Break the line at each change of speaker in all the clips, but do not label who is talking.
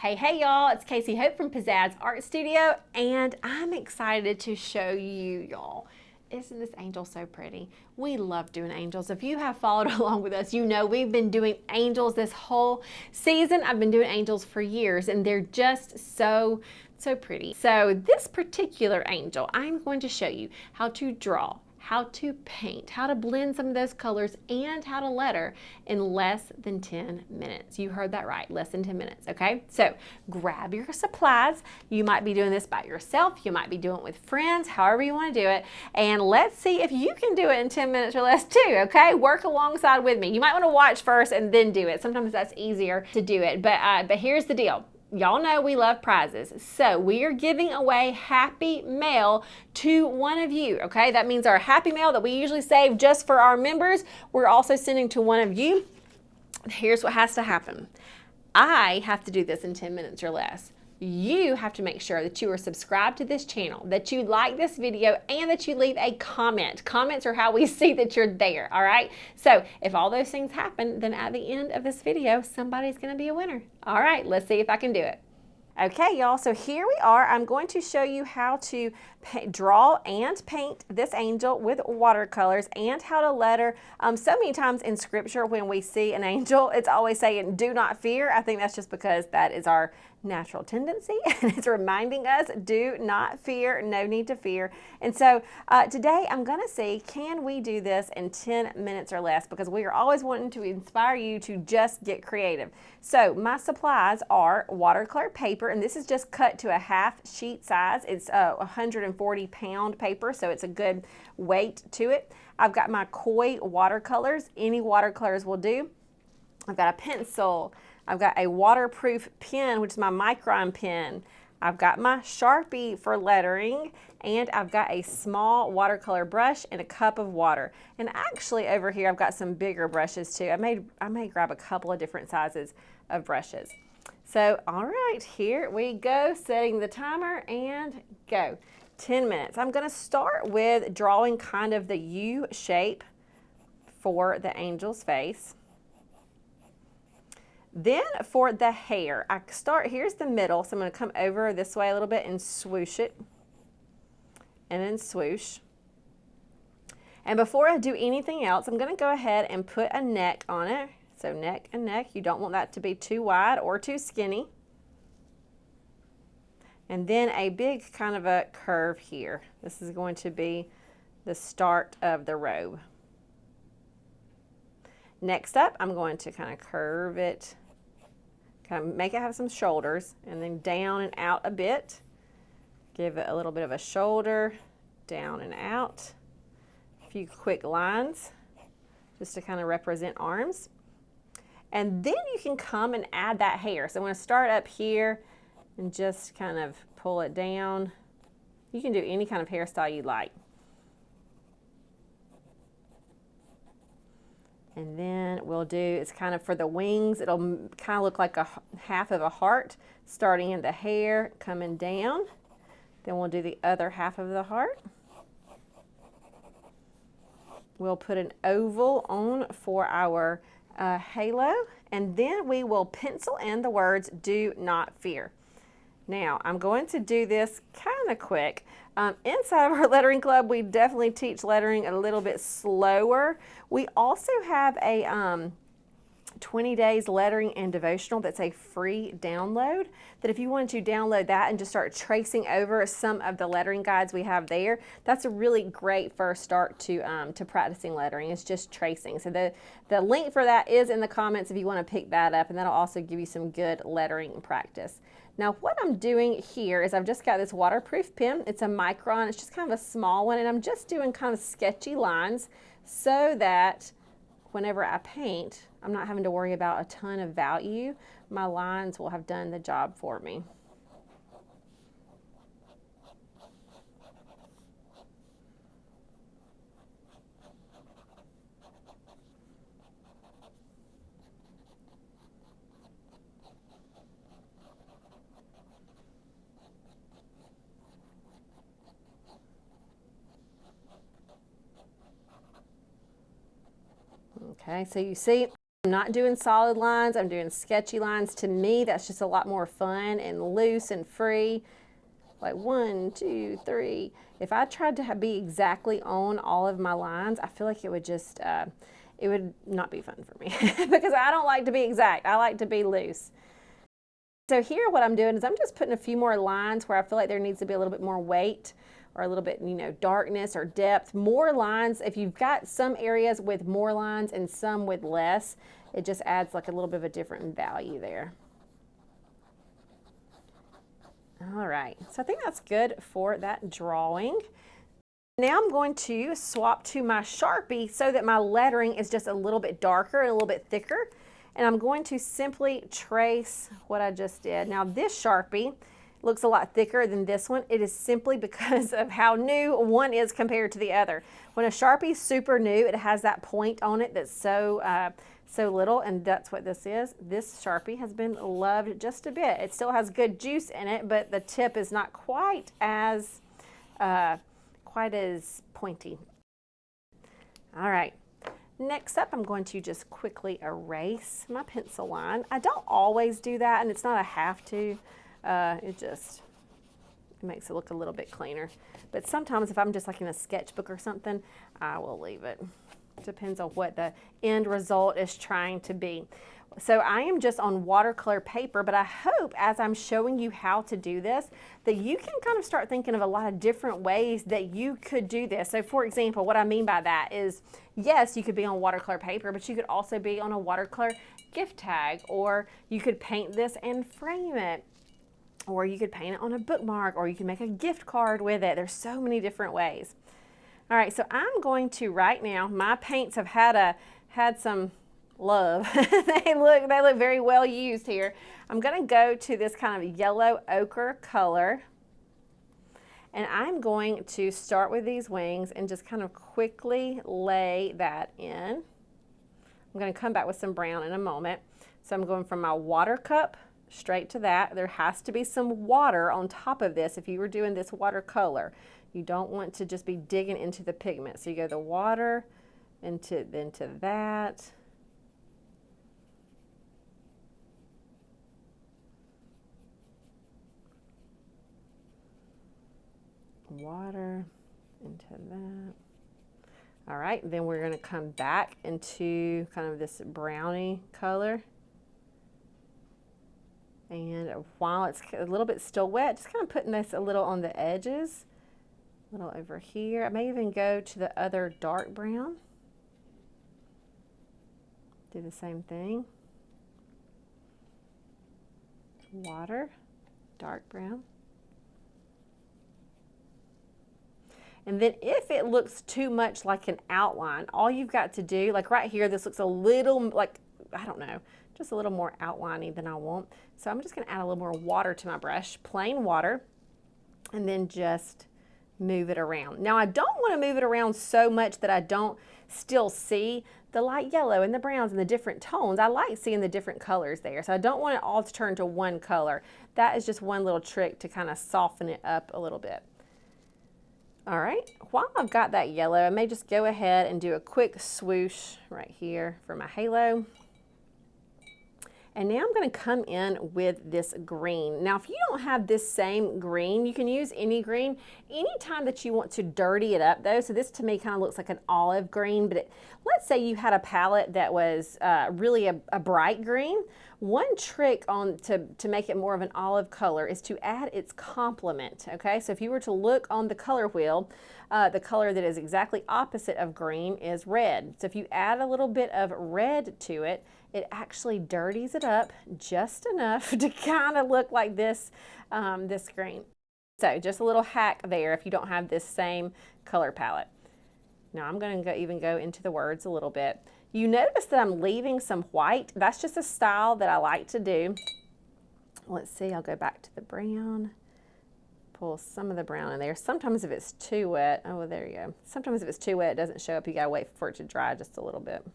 Hey y'all, it's Casey Hope from Pizzazz Art Studio, and I'm excited to show you y'all. Isn't this angel so pretty? We love doing angels. If you have followed along with us, you know we've been doing angels this whole season. I've been doing angels for years, and they're just so pretty. So this particular angel, I'm going to show you how to draw, how to paint, how to blend some of those colors, and how to letter in less than 10 minutes. You heard that right, less than 10 minutes, okay? So grab your supplies. You might be doing this by yourself. You might be doing it with friends, however you want to do it. And let's see if you can do it in 10 minutes or less too, okay? Work alongside with me. You might want to watch first and then do it. Sometimes that's easier to do it, but here's the deal. Y'all know we love prizes, so we are giving away Happy Mail to one of you, okay? That means our Happy Mail that we usually save just for our members, we're also sending to one of you. Here's what has to happen. I have to do this in 10 minutes or less. You have to make sure that you are subscribed to this channel, that you like this video, and that you leave a comment. Comments are how we see that you're there, all right? So if all those things happen, then at the end of this video, somebody's gonna be a winner. All right, let's see if I can do it. Okay, y'all, so here we are. I'm going to show you how to draw and paint this angel with watercolors and how to letter. So many times in scripture when we see an angel, it's always saying, do not fear. I think that's just because that is our natural tendency, and it's reminding us, do not fear, no need to fear. And so today I'm gonna see, can we do this in 10 minutes or less? Because we are always wanting to inspire you to just get creative. So my supplies are watercolor paper, and this is just cut to a half sheet size. It's 140-pound paper, so it's a good weight to it. I've got my koi watercolors. Any watercolors will do. I've got a pencil. I've got a waterproof pen, which is my micron pen. I've got my Sharpie for lettering, and I've got a small watercolor brush and a cup of water. And actually over here, I've got some bigger brushes too. I may grab a couple of different sizes of brushes. So, all right, here we go, setting the timer and go. 10 minutes. I'm gonna start with drawing kind of the U shape for the angel's face. Then for the hair, here's the middle, so I'm going to come over this way a little bit and swoosh it, and then swoosh. And before I do anything else, I'm going to go ahead and put a neck on it. So neck and neck, you don't want that to be too wide or too skinny. And then a big kind of a curve here. This is going to be the start of the robe. Next up, I'm going to kind of curve it, kind of make it have some shoulders, and then down and out a bit. Give it a little bit of a shoulder, down and out. A few quick lines, just to kind of represent arms. And then you can come and add that hair. So I'm going to start up here and just kind of pull it down. You can do any kind of hairstyle you like. And then we'll do, it's kind of for the wings, it'll kind of look like a half of a heart, starting in the hair, coming down. Then we'll do the other half of the heart. We'll put an oval on for our halo, and then we will pencil in the words, do not fear. Now, I'm going to do this kind of quick. Inside of our lettering club, we definitely teach lettering a little bit slower. We also have a 20 days lettering and devotional that's a free download, that if you wanted to download that and just start tracing over some of the lettering guides we have there, that's a really great first start to practicing lettering. It's just tracing. So the link for that is in the comments if you want to pick that up, and that'll also give you some good lettering practice. Now what I'm doing here is I've just got this waterproof pen. It's a micron, it's just kind of a small one, and I'm just doing kind of sketchy lines so that whenever I paint, I'm not having to worry about a ton of value. My lines will have done the job for me. Okay, so you see I'm not doing solid lines, I'm doing sketchy lines. To me, that's just a lot more fun and loose and free. Like 1, 2, 3. If I tried to be exactly on all of my lines, I feel like it would just, it would not be fun for me because I don't like to be exact. I like to be loose. So here what I'm doing is I'm just putting a few more lines where I feel like there needs to be a little bit more weight or a little bit, you know, darkness or depth. More lines, if you've got some areas with more lines and some with less, it just adds like a little bit of a different value there. All right, so I think that's good for that drawing. Now I'm going to swap to my Sharpie so that my lettering is just a little bit darker and a little bit thicker. And I'm going to simply trace what I just did. Now this Sharpie looks a lot thicker than this one. It is simply because of how new one is compared to the other. When a Sharpie's super new, it has that point on it that's so little, and that's what this is. This Sharpie has been loved just a bit. It still has good juice in it, but the tip is not quite as pointy. All right. Next up, I'm going to just quickly erase my pencil line. I don't always do that, and it's not a have to. It makes it look a little bit cleaner. But sometimes if I'm just like in a sketchbook or something, I will leave it. Depends on what the end result is trying to be. So I am just on watercolor paper, but I hope as I'm showing you how to do this, that you can kind of start thinking of a lot of different ways that you could do this. So for example, what I mean by that is, yes, you could be on watercolor paper, but you could also be on a watercolor gift tag, or you could paint this and frame it, or you could paint it on a bookmark, or you can make a gift card with it. There's so many different ways. All right, so I'm going to right now, my paints have had some love. they look very well used here. I'm going to go to this kind of yellow ochre color, and I'm going to start with these wings and just kind of quickly lay that in. I'm going to come back with some brown in a moment. So I'm going from my water cup straight to that. There has to be some water on top of this if you were doing this watercolor. You don't want to just be digging into the pigment. So you go the water into that. Water into that. All right, then we're going to come back into kind of this brownie color. And while it's a little bit still wet, just kind of putting this a little on the edges, a little over here. I may even go to the other dark brown. Do the same thing. Water, dark brown. And then if it looks too much like an outline, all you've got to do, like right here, this looks a little like, I don't know, just a little more outliney than I want. So I'm just gonna add a little more water to my brush, plain water, and then just move it around. Now I don't wanna move it around so much that I don't still see the light yellow and the browns and the different tones. I like seeing the different colors there. So I don't want it all to turn to one color. That is just one little trick to kind of soften it up a little bit. All right, while I've got that yellow, I may just go ahead and do a quick swoosh right here for my halo. And now I'm going to come in with this green. Now, if you don't have this same green, you can use any green. Anytime that you want to dirty it up though, so this to me kind of looks like an olive green, but let's say you had a palette that was really a bright green. One trick to make it more of an olive color is to add its complement, okay? So if you were to look on the color wheel, the color that is exactly opposite of green is red. So if you add a little bit of red to it, it actually dirties it up just enough to kind of look like this, this green. So just a little hack there if you don't have this same color palette. Now I'm going to even go into the words a little bit. You notice that I'm leaving some white. That's just a style that I like to do. Let's see, I'll go back to the brown. Pull some of the brown in there. Sometimes if it's too wet, oh, there you go. Sometimes if it's too wet, it doesn't show up. You gotta wait for it to dry just a little bit.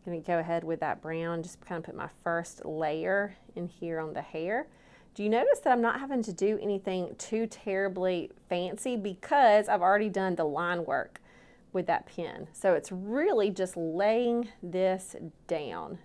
I'm gonna go ahead with that brown, just kind of put my first layer in here on the hair. Do you notice that I'm not having to do anything too terribly fancy because I've already done the line work? with that pen. So it's really just laying this down.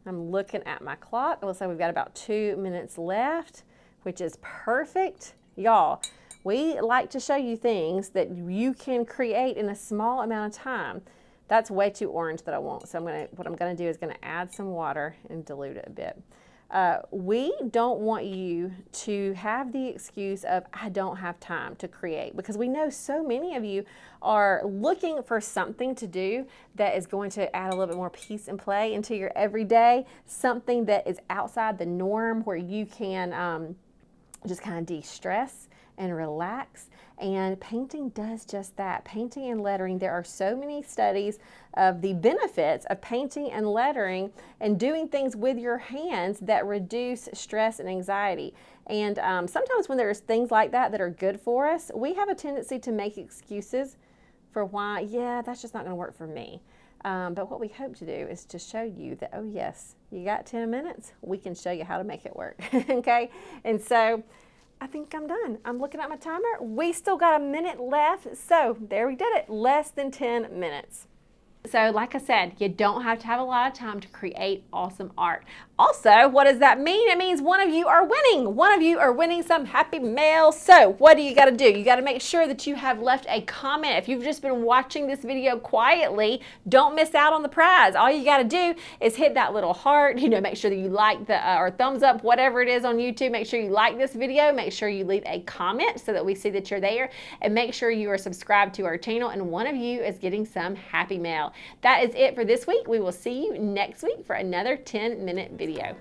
I'm looking at my clock. It looks like we've got about 2 minutes left, which is perfect. Y'all, we like to show you things that you can create in a small amount of time. That's way too orange that I want. So what I'm gonna do is gonna add some water and dilute it a bit. We don't want you to have the excuse of, I don't have time to create, because we know so many of you are looking for something to do that is going to add a little bit more peace and play into your everyday, something that is outside the norm where you can just kind of de-stress and relax. And painting does just that. Painting and lettering, there are so many studies of the benefits of painting and lettering and doing things with your hands that reduce stress and anxiety. And sometimes when there's things like that that are good for us, we have a tendency to make excuses for why, yeah, that's just not going to work for me. But what we hope to do is to show you that, oh yes, you got 10 minutes, we can show you how to make it work. Okay? And so I think I'm done. I'm looking at my timer. We still got a minute left. So there we did it, less than 10 minutes. So like I said, you don't have to have a lot of time to create awesome art. Also, what does that mean? It means one of you are winning. One of you are winning some happy mail. So what do you got to do? You got to make sure that you have left a comment. If you've just been watching this video quietly, don't miss out on the prize. All you got to do is hit that little heart, make sure that you like the, or thumbs up, whatever it is on YouTube. Make sure you like this video. Make sure you leave a comment so that we see that you're there, and make sure you are subscribed to our channel, and one of you is getting some happy mail. That is it for this week. We will see you next week for another 10-minute video.